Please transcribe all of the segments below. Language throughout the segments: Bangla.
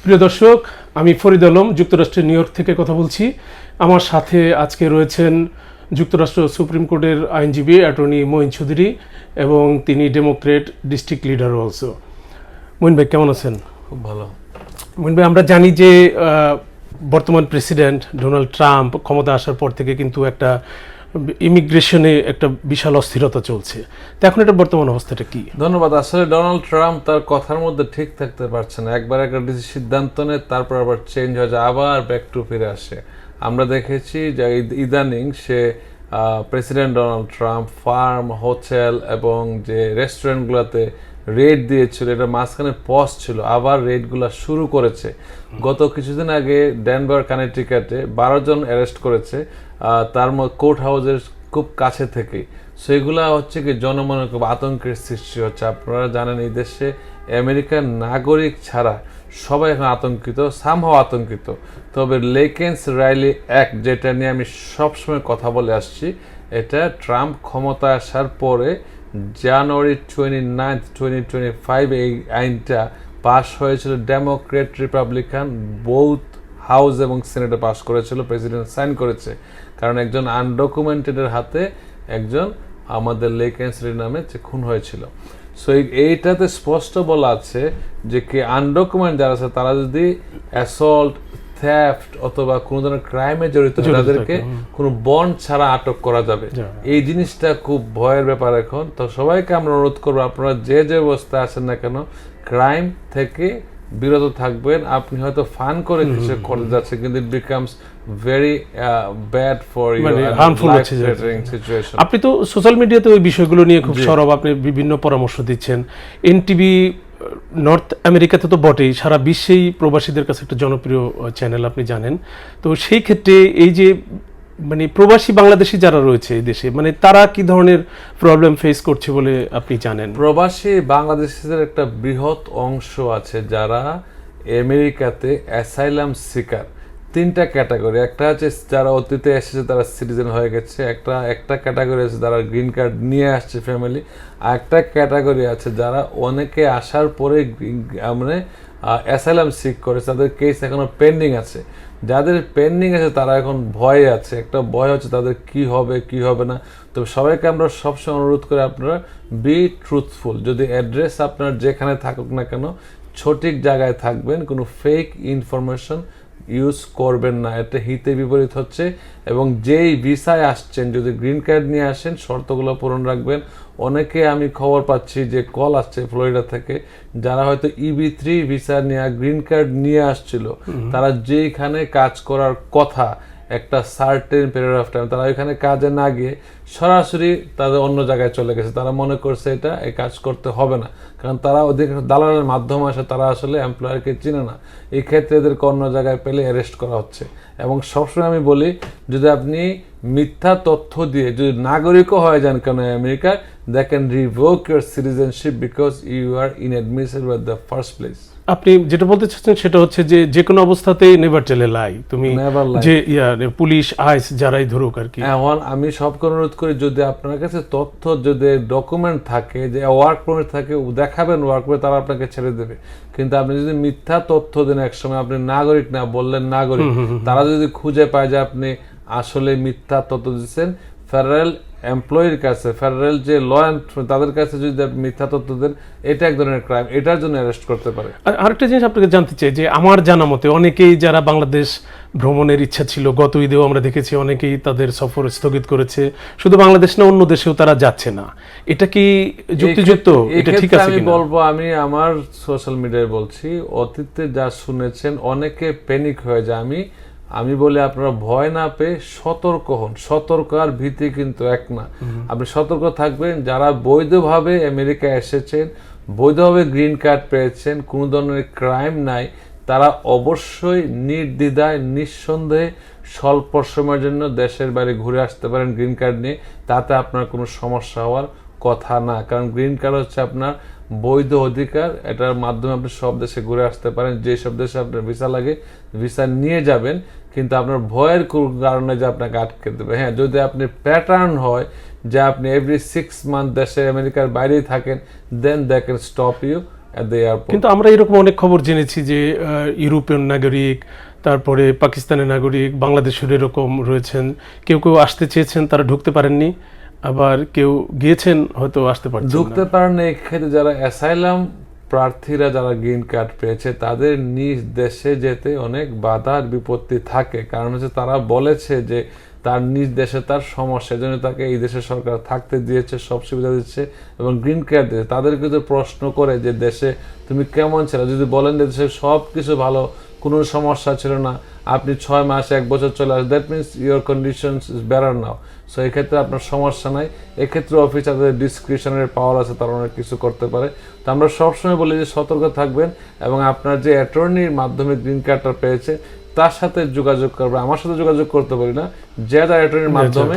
প্রিয় দর্শক, আমি ফরিদ আলম যুক্তরাষ্ট্রের নিউ ইয়র্ক থেকে কথা বলছি। আমার সাথে আজকে রয়েছেন যুক্তরাষ্ট্র সুপ্রিম কোর্টের আইনজীবী অ্যাটর্নি মঈন চৌধুরী এবং তিনি Democrat district leader also. Moin ভাই, কেমন আছেন? খুব ভালো। মঈন ভাই, আমরা জানি যে বর্তমান প্রেসিডেন্ট ডোনাল্ড ট্রাম্প ক্ষমতা আসার পর থেকে কিন্তু একটা ইমিগ্রেশনে একটা বিশাল অস্থিরতা চলছে। তো এখন এটা বর্তমান অবস্থাটা কি? ধন্যবাদ। আসলে ডোনাল্ড ট্রাম্প তার কথার মধ্যে ঠিক থাকতে পারছে না। একবার একটা সিদ্ধান্ত নেয়, তারপর আবার চেঞ্জ হয়ে যায়, আবার ব্যাক টু ফিরে আসে। আমরা দেখেছি যে ইদানিং সে president Donald Trump firm, hotel এবং যে রেস্টুরেন্টগুলোতে রেড দিয়েছিল, এটা মাঝখানে পজ ছিল, আবার রেডগুলো শুরু করেছে। গত কিছুদিন আগে ডেনভার কানেকটিকাটে 12 জন অ্যারেস্ট করেছে, তার মধ্যে কোর্ট হাউসের খুব কাছে থেকে। সেগুলা হচ্ছে কি জনমনে খুব আতঙ্কের সৃষ্টি হচ্ছে। আপনারা জানেন এই দেশে আমেরিকার নাগরিক ছাড়া সবাই এখন আতঙ্কিত, সামহাও আতঙ্কিত। তবে লেকেন্স রাইলি অ্যাক্ট, যেটা নিয়ে আমি সবসময় কথা বলে আসছি, এটা ট্রাম্প ক্ষমতায় আসার পরে জানুয়ারি 29, 2025 এই আইনটা পাশ হয়েছিল। ডেমোক্রেট রিপাবলিকান বোথ হাউস এবং সিনেটে পাশ করেছিল, প্রেসিডেন্ট সাইন করেছে। কারণ একজন আনডকুমেন্টেডের হাতে একজন আমাদের লেকেন্সরি নামে যে খুন হয়েছিল। সো এইটাতে স্পষ্ট বলা আছে যে কি আনডকুমেন্ট যারা আছে তারা যদি অ্যাসল্ট, থেফট অথবা কোনো ধরনের ক্রাইমে জড়িত তাদেরকে কোনো বন্ড ছাড়া আটক করা যাবে। এই জিনিসটা খুব ভয়ের ব্যাপার এখন। তো সবাইকে আমরা অনুরোধ করবো, আপনারা যে যে অবস্থায় আছেন না কেন, ক্রাইম থেকে বিরত থাকবেন। আপনি হয়তো ফান করে কিছু করতে যাচ্ছে, কিন্তু it becomes very bad for you, harmful situation. আপনি তো সোশ্যাল মিডিয়াতে ওই বিষয়গুলো নিয়ে খুব সরব, আপনি বিভিন্ন পরামর্শ দিচ্ছেন। এনটিভি নর্থ আমেরিকাতে তো বটেই, সারা বিশ্বেই প্রবাসীদের কাছে একটা জনপ্রিয় চ্যানেল, আপনি জানেন। তো সেই ক্ষেত্রে এই যে মানে প্রবাসী বাংলাদেশি যারা রয়েছে এই দেশে, মানে তারা কি ধরনের প্রবলেম ফেস করছে বলে আপনি জানেন? প্রবাসী বাংলাদেশিদের একটা বৃহৎ অংশ আছে যারা আমেরিকাতে অ্যাসাইলাম সিকার। 3টা ক্যাটাগরি। একটা হচ্ছে যারা অতীতে এসেছে, তারা সিটিজেন হয়ে গেছে। একটা ক্যাটাগরি আছে যারা গ্রিন কার্ড নিয়ে আসছে ফ্যামিলি। আর একটা ক্যাটাগরি আছে যারা অনেকে আসার পরে মানে অ্যাসাইলাম সিক করে, তাদের কেস এখনো পেন্ডিং আছে। যাদের পেন্ডিং আছে তারা এখন ভয়ে আছে, একটা ভয় হচ্ছে তাদের কি হবে কি হবে না। তবে সবাইকে আমরা সবসময় অনুরোধ করি, আপনারা বি ট্রুথফুল। যদি অ্যাড্রেস আপনার যেখানে থাকুক না কেন, সঠিক জায়গায় থাকবেন, কোনো ফেক ইনফরমেশন ইউজ করবেন না। এটা হিতে বিপরীত হচ্ছে। এবং যেই ভিসায় আসছেন, যদি গ্রিন কার্ড নিয়ে আসেন, শর্তগুলো পূরণ রাখবেন। অনেকে আমি খবর পাচ্ছি যে কল আসছে ফ্লোরিডা থেকে, যারা হয়তো EB3 ভিসা নিয়ে গ্রিন কার্ড নিয়ে আসছিল, তারা যেখানে কাজ করার কথা একটা সার্টেন পিরিয়ড অফ টাইম, তারা ওইখানে কাজে না গিয়ে সরাসরি তাদের অন্য জায়গায় চলে গেছে। তারা মনে করছে এটা এই কাজ করতে হবে না, কারণ তারা ওদের দালালের মাধ্যমে আসে, তারা আসলে এমপ্লয়ারকে চিনে না। এই ক্ষেত্রে এদেরকে অন্য জায়গায় পেলে অ্যারেস্ট করা হচ্ছে। এবং সবসময় আমি বলি, যদি আপনি মিথ্যা তথ্য দিয়ে যদি নাগরিকও হয়ে যান কেন আমেরিকার, they can revoke your citizenship because you are inadmissible at the first place. আপনি যেটা বলতে চাচ্ছেন সেটা হচ্ছে যে যে কোনো অবস্থাতেই নেভার টেল এ লাই। তুমি যে পুলিশ আইস যারাই ধরুক আর কি। এখন আমি সবকে অনুরোধ করি, যদি আপনার কাছে তথ্য, যদি ডকুমেন্ট থাকে, যে ওয়ার্ক পারমিট থাকে, দেখাবেন ওয়ার্ক পারমিট, তারা আপনাকে ছেড়ে দেবে। কিন্তু আপনি যদি মিথ্যা তথ্য দেন, একসময় আপনি নাগরিক না বললেন নাগরিক, তারা যদি খুঁজে পায় যে আপনি আসলে মিথ্যা তথ্য দিচ্ছেন, ফেডারেল এমপ্লয়ির কাছে, ফেডারেল যে ল এনফোর্সমেন্ট তাদের কাছে যদি আপনি মিথ্যা তথ্য দেন, এটা এক ধরনের ক্রাইম, এটার জন্য অ্যারেস্ট করতে পারে। আরেকটা জিনিস আপনাকে জানতে চাই যে আমার জানা মতে অনেকেই যারা বাংলাদেশ ভ্রমণের ইচ্ছা ছিল, গত ঈদেও আমরা দেখেছি অনেকেই তাদের সফর স্থগিত করেছে। শুধু বাংলাদেশ না, অন্য দেশেও তারা যাচ্ছে না। এটা কি যুক্তিযুক্ত? এটা ঠিক আছে? আমি বলবো, আমি আমার সোশ্যাল মিডিয়ায় বলছি, অতীতে যা শুনেছেন অনেকে প্যানিক হয়ে যায়। আমি বলি, আপনারা ভয় না পেয়ে সতর্ক হন। সতর্ক আর ভীতি কিন্তু এক না। আপনি সতর্ক থাকবেন। যারা বৈধভাবে আমেরিকায় এসেছেন, বৈধভাবে গ্রিন কার্ড পেয়েছেন, কোনো ধরনের ক্রাইম নাই, তারা অবশ্যই নির্দ্বিধায় নিঃসন্দেহে স্বল্প সময়ের জন্য দেশের বাইরে ঘুরে আসতে পারেন গ্রিন কার্ড নিয়ে। তাতে আপনার কোনো সমস্যা হওয়ার কথা না। কারণ গ্রিন কার্ড হচ্ছে আপনার বৈধ অধিকার, এটার মাধ্যমে আপনি সব দেশে ঘুরে আসতে পারেন। যেসব দেশে আপনার ভিসা লাগে ভিসা নিয়ে যাবেন, কিন্তু আপনার ভয়ের কারণে যে আপনাকে আটকে দেবে। হ্যাঁ, যদি আপনি প্যাটার্ন হয় যে আপনি এভরি 6 মান্থ দেশে আমেরিকার বাইরেই থাকেন, then they can stop you at the airport. কিন্তু আমরা এরকম অনেক খবর জেনেছি যে ইউরোপিয়ান নাগরিক, তারপরে পাকিস্তানের নাগরিক, বাংলাদেশের এরকম রয়েছেন, কেউ কেউ আসতে চেয়েছেন, তারা ঢুকতে পারেননি, আবার কেউ গিয়েছেন হয়তো আসতে পারছেন না। ঢুকতে পারেন না, এক্ষেত্রে যারা অ্যাসাইলাম প্রার্থীরা যারা গ্রিন কার্ড পেয়েছে তাদের নিজ দেশে যেতে অনেক বাধার বিপত্তি থাকে, কারণ হচ্ছে তারা বলেছে যে তার নিজ দেশে তার সমস্যা, জন্য তাকে এই দেশের সরকার থাকতে দিয়েছে, সব সুবিধা দিচ্ছে এবং গ্রিন কার্ড দিয়েছে। তাদেরকে যদি প্রশ্ন করে যে দেশে তুমি কেমন ছিল, যদি বলেন যে দেশে সব কিছু ভালো, কোনো সমস্যা ছিল না, আপনি 6 মাস 1 বছর চলে আসে, that means your conditions is better now. So এক্ষেত্রে আপনার সমস্যা নাই। এক্ষেত্রে অফিসারদের ডিসক্রিপশনের পাওয়ার আছে, তারা অনেক কিছু করতে পারে। তো আমরা সবসময় বলি যে সতর্ক থাকবেন এবং আপনার যে অ্যাটর্নির মাধ্যমে গ্রিন কার্ডটা পেয়েছে তার সাথে যোগাযোগ করবে। আমার সাথে যোগাযোগ করতে পারি না, যে তার অ্যাটর্নির মাধ্যমে।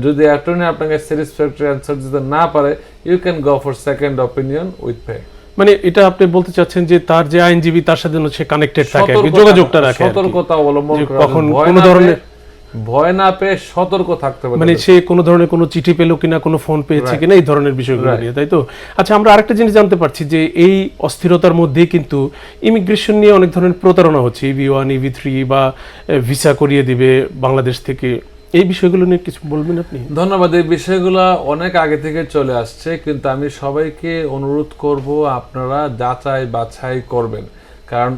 যদি অ্যাটর্নি আপনাকে স্যাটিসফ্যাক্টরি অ্যান্সার দিতে না পারে, you can go for second opinion with pay. মানে এটা আপনি বলতে চাচ্ছেন যে তার যে আইনজীবী তার সাথে সে কানেক্টেড থাকে, যোগাযোগটা রাখে, সতর্কতা অবলম্বন করে, কখন কোন ধরনের ভয় না পেয়ে সতর্ক থাকতে হবে, মানে সে কোনো ধরনের কোনো চিঠি পেলো কিনা, কোনো ফোন পেয়েছে কিনা, এই ধরনের বিষয়গুলো নিয়ে, তাই তো? আচ্ছা, আমরা আরেকটা জিনিস জানতে পারছি যে এই অস্থিরতার মধ্যেই কিন্তু ইমিগ্রেশন নিয়ে অনেক ধরনের প্রতারণা হচ্ছে, EB1 EB3 বা ভিসা করিয়ে দিবে বাংলাদেশ থেকে, এই বিষয়গুলো নিয়ে কিছু বলবেন আপনি? ধন্যবাদ। এই বিষয়গুলো অনেক আগে থেকে চলে আসছে, কিন্তু আমি সবাইকে অনুরোধ করব আপনারা যাচাই বাছাই করবেন, কারণ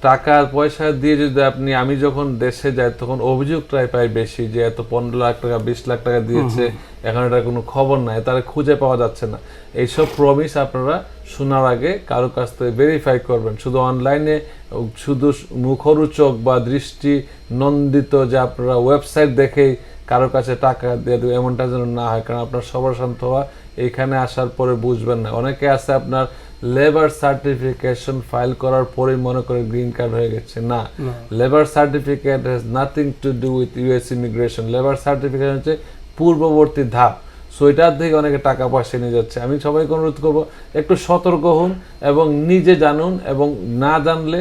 টাকা পয়সা দিয়ে যদি আমি যখন দেশে যাই তখন অভিযোগটাই পাই বেশি যে এত 15 লাখ টাকা 20 লাখ টাকা দিয়েছে, এখন এটার কোনো খবর নাই, তারা খুঁজে পাওয়া যাচ্ছে না। এইসব প্রমিস আপনারা শোনার আগে কারো কাছ থেকে ভেরিফাই করবেন। শুধু অনলাইনে শুধু মুখরোচক বা দৃষ্টি নন্দিত যে আপনারা ওয়েবসাইট দেখেই কারো কাছে টাকা দিয়ে দেবে, এমনটা যেন না হয়, কারণ আপনার সবার শান্ত হওয়া এইখানে আসার পরে বুঝবেন না। অনেকে আছে আপনার লেবার সার্টিফিকেশন ফাইল করার পরে মনে করে গ্রিন কার্ড হয়ে গেছে। না, labour certificate has nothing to do with US immigration. Labour certificate হচ্ছে পূর্ববর্তী ধাপ। সো এটার থেকে অনেকে টাকা পয়সা নিয়ে যাচ্ছে। আমি সবাইকে অনুরোধ করবো একটু সতর্ক হন এবং নিজে জানুন, এবং না জানলে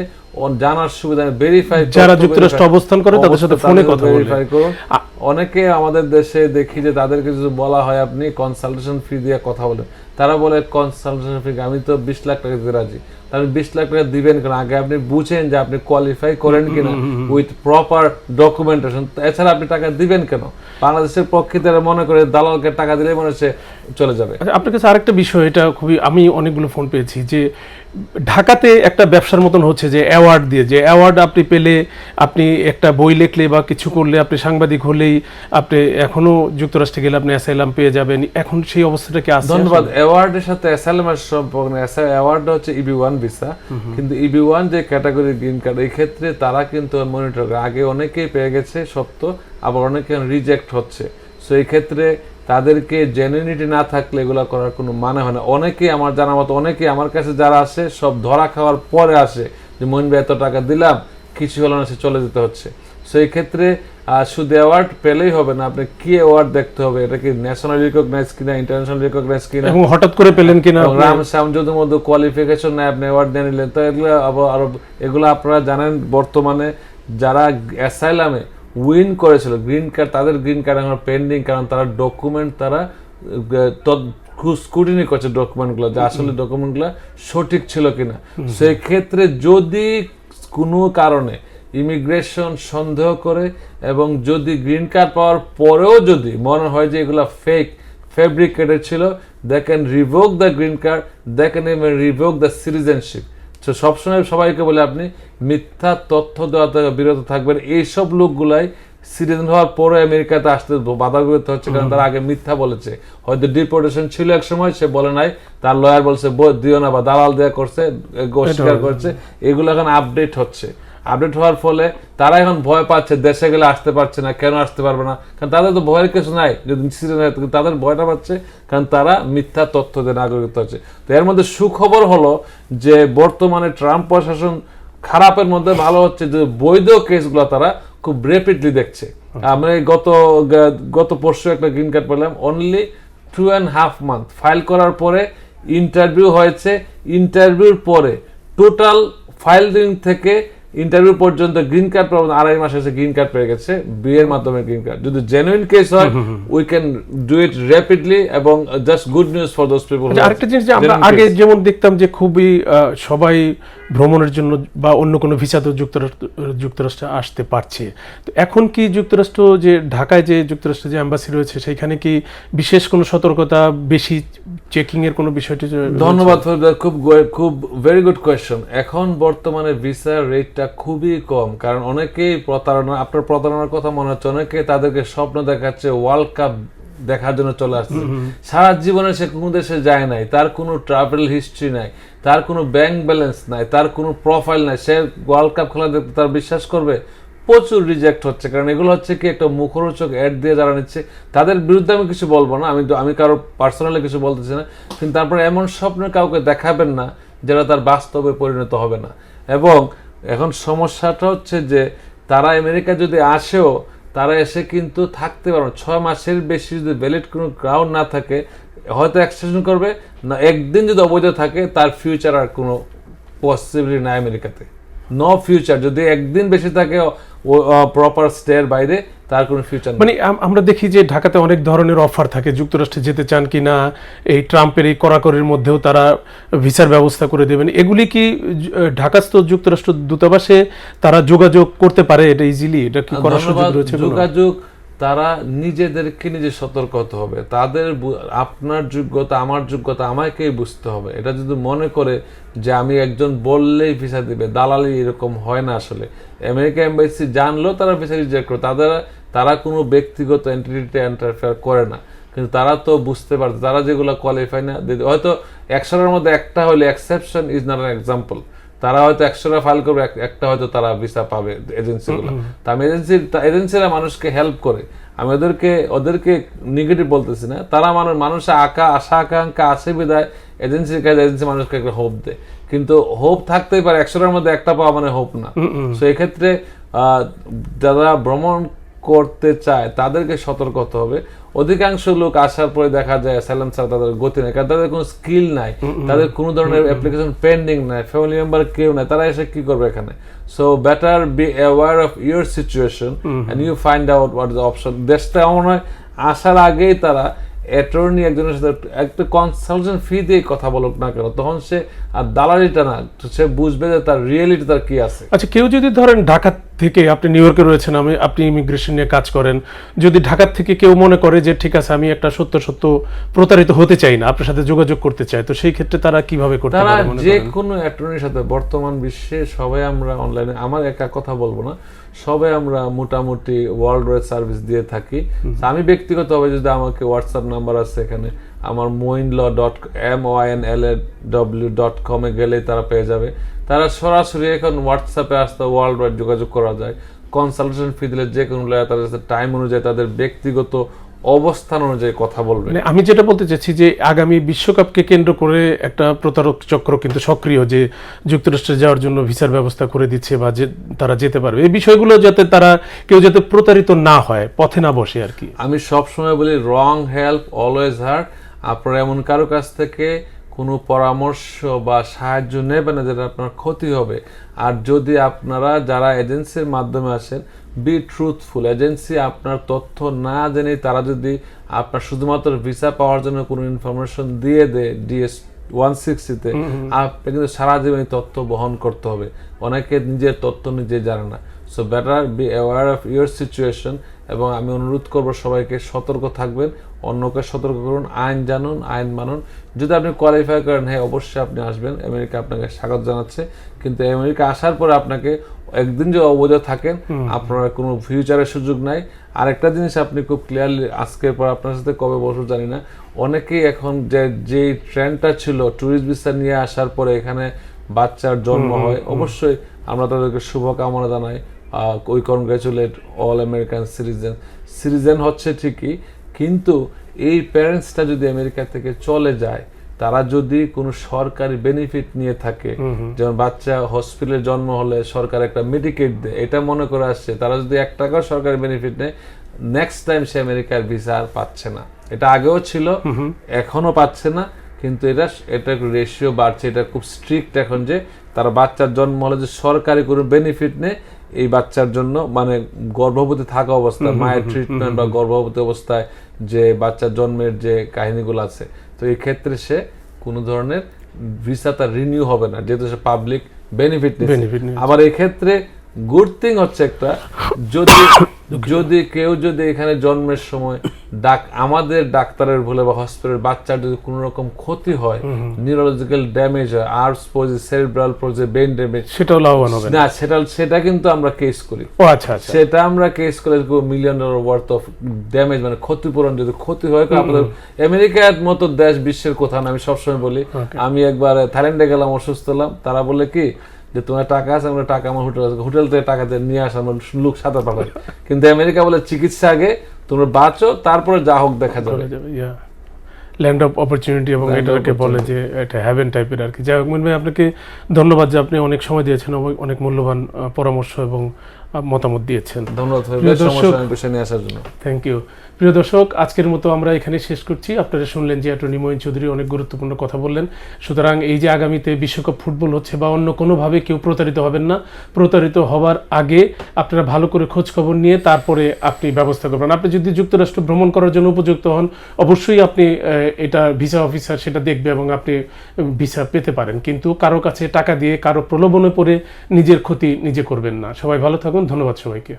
জানার সুবিধা ভেরিফাই, যারা যুক্তরাষ্ট্রে অবস্থান করে তাদের সাথে ফোনে কথা ভেরিফাই করুন। অনেকে আমাদের দেশে দেখি যে তাদেরকে যদি বলা হয় আপনি কনসালটেশন ফি দিয়ে কথা বলেন, তারা বলে কনসালটেশন ফি আমি তো 20 লাখ টাকা দিতে রাজি। তাহলে 20 লাখ টাকা দিবেন কেন? আগে আপনি বুঝেন যে আপনি কোয়ালিফাই করেন কিনা উইথ প্রপার ডকুমেন্টেশন, এছাড়া আপনি টাকা দিবেন কেন? বাংলাদেশের পক্ষে মনে করে দালালকে টাকা দিলে মনে হচ্ছে চলে যাবে। আপনার কাছে আরেকটা বিষয়, এটা খুবই, আমি অনেকগুলো ফোন পেয়েছি যে ঢাকাতে একটা ব্যবসার মতন হচ্ছে যে অ্যাওয়ার্ড দিয়ে, যে অ্যাওয়ার্ড আপনি পেলে, আপনি একটা বই লিখলে বা কিছু করলে, আপনি সাংবাদিক হলেই আপনি এখনো যুক্তরাষ্ট্রে গেলে আপনি অ্যাসাইলাম পেয়ে যাবেন। এখন সেই অবস্থাটা কি আছে? ধন্যবাদ। অ্যাওয়ার্ডের সাথে অ্যাসাইলামের সম্পর্ক নেই। অ্যাওয়ার্ডটা হচ্ছে EB1 ভিসা, কিন্তু EB1 যে ক্যাটাগরি গ্রিন কার্ড, এই ক্ষেত্রে তারা কিন্তু মনিটর করে। আগে অনেকেই পেয়ে গেছে সত্য, আবার অনেকে রিজেক্ট হচ্ছে। সো এই ক্ষেত্রে তাদেরকে জেনুইনিটি না থাকলে এগুলো করার কোনো মানে হয় না। অনেকেই আমার জানা মতো, অনেকেই আমার কাছে যারা আসে সব ধরা খাওয়ার পরে আসে যে মইন ভাই এত টাকা দিলাম, কিছু হলো না, সে চলে যেতে হচ্ছে। সো এই ক্ষেত্রে শুধু অ্যাওয়ার্ড পেলেই হবে না, আপনি কি অ্যাওয়ার্ড দেখতে হবে, এটা কি ন্যাশনাল রিকগনাইজ কিনা, ইন্টারন্যাশনাল রিকগনাইজ কিনা, এবং হঠাৎ করে পেলেন কিনা, রাম শ্যাম যদি মধ্যে কোয়ালিফিকেশন নেই আপনি অ্যাওয়ার্ড নিয়ে নিলেন। তো এগুলো আরো এগুলো আপনারা জানেন, বর্তমানে যারা অ্যাসাইলামে উইন করেছিল গ্রিন কার্ড, তাদের গ্রিন কার্ড এখন পেন্ডিং, কারণ তারা ডকুমেন্ট তারা স্ক্রুটিনি করছে ডকুমেন্টগুলো, যে আসলে ডকুমেন্টগুলো সঠিক ছিল কিনা। সেই ক্ষেত্রে যদি কোনো কারণে ইমিগ্রেশন সন্দেহ করে এবং যদি গ্রিন কার্ড পাওয়ার পরেও যদি মনে হয় যে এগুলো ফেক, ফেব্রিকেটেড ছিল, they can revoke the green card, they can even revoke the citizenship. তো সবসময় সবাইকে বলে আপনি মিথ্যা তথ্য দেওয়া থেকে বিরত থাকবেন। এইসব লোকগুলাই সিটিজেন হওয়ার পরে আমেরিকাতে আসতে বাধাগ্রস্ত হচ্ছে, কারণ তারা আগে মিথ্যা বলেছে। হয়তো ডিপোর্টেশন ছিল এক সময়, সে বলে নাই, তার লয়ার বলছে দিও না, বা দালাল দেয়া করছে, অস্বীকার করছে। এগুলো এখন আপডেট হচ্ছে। আপডেট হওয়ার ফলে তারা এখন ভয় পাচ্ছে, দেশে গেলে আসতে পারছে না। কেন আসতে পারবে না? কারণ তাদের তো ভয়ের কিছু নাই, যদি তাদের ভয়টা পাচ্ছে, কারণ তারা মিথ্যা তথ্য দিয়ে নাগরিকত্ব হচ্ছে। তো এর মধ্যে সুখবর হলো যে বর্তমানে ট্রাম্প প্রশাসন খারাপের মধ্যে ভালো হচ্ছে, যে বৈধ কেসগুলো তারা খুব রেপিডলি দেখছে। আমরা গত পরশু একটা গ্রিন কার্ড পেলাম, অনলি 2.5 মান্থ ফাইল করার পরে ইন্টারভিউ হয়েছে। ইন্টারভিউর পরে টোটাল ফাইলিং থেকে ইন্টারভিউ পর্যন্ত গ্রিন কার্ড পাবেন, 2.5 মাস এসে গ্রিন কার্ড পেয়ে গেছে, বিয়ের মাধ্যমে গ্রিন কার্ড। যদি জেনুইন কেস হয় we can do it rapidly, এবং just good news for those people. আরেকটা জিনিস যে আমরা আগে যেমন দেখতাম যে খুবই সবাই ভ্রমণের জন্য বা অন্য কোনো ভিসাতেও যুক্তরাষ্ট্রে আসতে পারছে, তো এখন কি যুক্তরাষ্ট্র যে ঢাকায় যে যুক্তরাষ্ট্রের যে এম্বাসি রয়েছে সেইখানে কি বিশেষ কোনো সতর্কতা, বেশি চেকিং এর কোনো বিষয়টি? ধন্যবাদ, খুব ভেরি গুড কোয়েশ্চন। এখন বর্তমানে ভিসার রেটটা খুবই কম, কারণ অনেকেই আপনার প্রতারণার কথা মনে হচ্ছে, অনেকে তাদেরকে স্বপ্ন দেখাচ্ছে ওয়ার্ল্ড কাপ দেখার জন্য চলে আসছে। সারা জীবনে সে কোনো দেশে যায় নাই, তার কোনো ট্রাভেল হিস্ট্রি নাই, তার কোনো ব্যাংক ব্যালেন্স নাই, তার কোনো প্রোফাইল নাই, সে ওয়ার্ল্ড কাপ খেলা দেখতে তার বিশ্বাস করবে? প্রচুর রিজেক্ট হচ্ছে, কারণ এগুলো হচ্ছে কি একটা মুখরোচক অ্যাড দিয়ে যারা নিচ্ছে। তাদের বিরুদ্ধে আমি কিছু বলবো না, আমি কারো পার্সোনালি কিছু বলতেছি না, কিন্তু তারপরে এমন স্বপ্ন কাউকে দেখাবেন না যেটা তার বাস্তবে পরিণত হবে না। এবং এখন সমস্যাটা হচ্ছে যে তারা আমেরিকা যদি আসেও, তারা এসে কিন্তু থাকতে পারবে 6 মাসের বেশি যদি ভ্যালিড কোনো গ্রাউন্ড না থাকে, হয়তো এক্সটেনশন করবে না, একদিন যদি অবৈধ থাকে তার ফিউচার আর কোনো পসিবিলিটি নাই আমেরিকাতে, নো ফিউচার। যদি একদিন বেশি থাকে প্রপার স্টের বাইরে, তার কোনো ফিউচার নেই। মানে আমরা দেখি যে ঢাকাতে অনেক ধরনের অফার থাকে, যুক্তরাষ্ট্রে যেতে চান কিনা, এই ট্রাম্পের এই কড়াকড়ির মধ্যেও তারা ভিসার ব্যবস্থা করে দেবেন, এগুলি কি ঢাকাস্থ যুক্তরাষ্ট্র দূতাবাসে তারা যোগাযোগ করতে পারে এটা ইজিলি? এটা কি করার সুযোগ রয়েছে? যোগাযোগ তারা নিজেদেরকে নিজে সতর্ক হতে হবে। তাদের আপনার যোগ্যতা, আমার যোগ্যতা আমাকেই বুঝতে হবে। এটা যদি মনে করে যে আমি একজন বললেই ভিসা দিবে, দালালি এরকম হয় না। আসলে আমেরিকা এম্বাসি জানলেও তারা ভিসা রিজেক্ট করে, তারা কোনো ব্যক্তিগত এন্টিটিতে ইন্টারফেয়ার করে না, কিন্তু তারা তো বুঝতে পারছে তারা যেগুলো কোয়ালিফাই না, হয়তো 100টার মধ্যে একটা হলে exception is not an example. তারা হয়তো 100টা ফাইল করবে, একটা হয়তো তারা ভিসা পাবে এজেন্সিগুলো। তা আমি এজেন্সিরা মানুষকে হেল্প করে, আমি ওদেরকে নেগেটিভ বলতেছি না। তারা মানুষের আশা আকাঙ্ক্ষা আছে বিদায় এজেন্সির কাছে এজেন্সি মানুষকে একটা হোপ দেয়, কিন্তু হোপ থাকতেই পারে, 100টার মধ্যে একটা পাওয়া মানে হোপ না। তো এক্ষেত্রে যারা ভ্রমণ করতে চায় তাদেরকে সতর্ক হতে হবে। অধিকাংশ লোক আসার পরে দেখা যায় অ্যাসাইলাম ছাড়া তাদের গতি নেই, কারণ তাদের কোনো স্কিল নাই, তাদের কোনো ধরনের অ্যাপ্লিকেশন পেন্ডিং নাই, ফ্যামিলি মেম্বার কেউ নাই, তারা এসে কি করবে এখানে? So better be aware of your situation and you find out what is the option. দেশটা এমন হয় আসার আগেই তারা অ্যাটর্নি একজনের সাথে একটা কনসালটেন্ট ফি দিয়ে কথা বলুক না কেন, তখন সে আর দালালিটা না, সে বুঝবে যে তার রিয়েলিটি তার কি আছে। আচ্ছা, কেউ যদি ধরেন ঢাকা থেকে, আপনি নিউ ইয়র্কে রয়েছেন, আপনি ইমিগ্রেশন নিয়ে কাজ করেন, যদি ঢাকা থেকে কেউ মনে করে যে ঠিক আছে আমি একটা সত্য প্রতারিত হতে চাই না, আপনার সাথে যোগাযোগ করতে চাই, তো সেই ক্ষেত্রে তারা কিভাবে করতে পারে? তারা যে কোনো অ্যাটর্নির সাথে, বর্তমান বিশ্বে সবাই আমরা অনলাইনে, আমার একা কথা বলবো না, সবাই আমরা মোটামুটি ওয়ার্ল্ড ওয়াইড সার্ভিস দিয়ে থাকি। আমি ব্যক্তিগতভাবে যদি আমাকে হোয়াটসঅ্যাপ নাম্বার আছে এখানে, আমার moinlaw.com গেলেই তারা পেয়ে যাবে। তারা সরাসরি এখন হোয়াটসঅ্যাপে আসতে ওয়ার্ল্ড ওয়াইড যোগাযোগ করা যায়। কনসালটেশন ফি দিলে যে কোনো তাদের টাইম অনুযায়ী, তাদের ব্যক্তিগত অবস্থান অনুযায়ী কথা বলবে। আমি যেটা বলতে চাচ্ছি যে আগামী বিশ্বকাপকে কেন্দ্র করে একটা প্রতারক চক্র কিন্তু সক্রিয়, যে যুক্তরাষ্ট্রে যাওয়ার জন্য ভিসার ব্যবস্থা করে দিচ্ছে বা যে তারা যেতে পারবে, এই বিষয়গুলো যাতে কেউ যাতে প্রতারিত না হয়, পথে না বসে আর কি। আমি সবসময় বলি রং হেল্প অলওয়েজ হার্ট। আপনারা এমন কারো কাছ থেকে কোনো পরামর্শ বা সাহায্য নেবেন না যেটা আপনার ক্ষতি হবে। আর যদি আপনারা যারা এজেন্সির মাধ্যমে আসেন, বি ট্রুথফুল। এজেন্সি আপনার তথ্য না জেনে তারা যদি আপনার শুধুমাত্র ভিসা পাওয়ার জন্য কোনো ইনফরমেশন দিয়ে দেয় DS 160-তে, আপনি কিন্তু সারা জীবন এই তথ্য বহন করতে হবে। অনেকে নিজের তথ্য নিজে জানে না। So better be aware of your situation. এবং আমি অনুরোধ করবো সবাইকে সতর্ক থাকবেন, অন্যকে সতর্ক করুন, আইন জানুন, আইন মানুন। যদি আপনি কোয়ালিফাই করেন, হ্যাঁ অবশ্যই আপনি আসবেন, আমেরিকা আপনাকে স্বাগত জানাচ্ছে। কিন্তু আমেরিকা আসার পরে আপনাকে একদিন যে অবৈধ থাকেন, আপনার কোনো ফিউচারের সুযোগ নাই। আরেকটা জিনিস আপনি খুব ক্লিয়ারলি, আজকের পর আপনার সাথে কবে বসবো জানি না, অনেকেই এখন যে ট্রেন্ডটা ছিল ট্যুরিস্ট ভিসা নিয়ে আসার পরে এখানে বাচ্চার জন্ম হয়, অবশ্যই আমরা তাদেরকে শুভকামনা জানাই। We congratulate all American citizen হচ্ছে ঠিকই, কিন্তু এই প্যারেন্টসটা যদি আমেরিকা থেকে চলে যায়, তারা যদি কোনো সরকারি বেনিফিট নিয়ে থাকে, যেমন বাচ্চা হসপিটালে জন্ম হলে সরকার একটা মেডিকেট দেয়, এটা মনে করে আসছে, তারা যদি 1 টাকাও সরকারি বেনিফিট নেয়, নেক্সট টাইম সে আমেরিকার ভিসা আর পাচ্ছে না। এটা আগেও ছিল, এখনো পাচ্ছে না, কিন্তু এটা রেশিও বাড়ছে। এটা খুব স্ট্রিক্ট এখন, যে তারা বাচ্চার জন্ম হলে যে সরকারি কোনো বেনিফিট নেই এই বাচ্চার জন্য, মানে গর্ভবতী থাকা অবস্থায় মায়ের ট্রিটমেন্ট বা গর্ভবতী অবস্থায় যে বাচ্চার জন্মের যে কাহিনীগুলো আছে, তো এই ক্ষেত্রে সে কোনো ধরনের ভিসা তার রিনিউ হবে না, যেহেতু সে পাবলিক বেনিফিট নিচ্ছে। আবার এই ক্ষেত্রে গুড থিং হচ্ছে একটা, যদি কেউ যদি এখানে জন্মের সময় আমাদের ডাক্তারের ভুলে বা হসপিটালের বাচ্চার যদি কোনো রকম ক্ষতি হয়, নিউরোলজিক্যাল ড্যামেজ হয়, আর্টস পজে, সেরিব্রাল পজে, ব্রেন ড্যামেজ, সেটাও লাভবান হবে না, সেটা কিন্তু আমরা কেস করি। ও আচ্ছা আচ্ছা, সেটা আমরা কেস করে $1 মিলিয়ন ওয়ার্থ অফ ড্যামেজ, মানে ক্ষতিপূরণ যদি ক্ষতি হয়। আমাদের আমেরিকার মতো দেশ বিশ্বের কোথাও না, আমি সবসময় বলি। আমি একবার থাইল্যান্ডে গেলাম, অসুস্থ হলাম, তারা বলে কি যে তোমার টাকা আছে, আমরা টাকা আমার হোটেল আছে, হোটেল থেকে টাকা দিয়ে নিয়ে আসা, আমার লোক সাঁতার পাঠায়। কিন্তু আমেরিকা বলে চিকিৎসা আগে, তোমরা বাঁচো, তারপরে যা হোক দেখা যাবে। ল্যান্ড অফ অপরচুনিটি, এবং এটাকে বলে যে এটা হ্যাভেন টাইপের আর কি। যাই হোক, ভাই আপনাকে ধন্যবাদ যে আপনি অনেক সময় দিয়েছেন, অনেক মূল্যবান পরামর্শ এবং মতামত দিয়েছেন। ধন্যবাদ বিষয় নিয়ে আসার জন্য। Thank you. প্রিয় দর্শক, আজকের মতো আমরা এখানে শেষ করছি। আপনারা শুনলেন যে অ্যাটর্নি মঈন চৌধুরী অনেক গুরুত্বপূর্ণ কথা বললেন। সুতরাং এই যে আগামীতে বিশ্বকাপ ফুটবল হচ্ছে বা অন্য কোনোভাবে কেউ প্রতারিত হবেন না। প্রতারিত হওয়ার আগে আপনারা ভালো করে খোঁজ খবর নিয়ে তারপরে আপনি ব্যবস্থা করবেন। আপনি যদি যুক্তরাষ্ট্র ভ্রমণ করার জন্য উপযুক্ত হন, অবশ্যই আপনি এটা ভিসা অফিসার সেটা দেখবে এবং আপনি ভিসা পেতে পারেন। কিন্তু কারো কাছে টাকা দিয়ে, কারো প্রলোভনে পড়ে নিজের ক্ষতি নিজে করবেন না। সবাই ভালো থাকুন। ধন্যবাদ সবাইকে।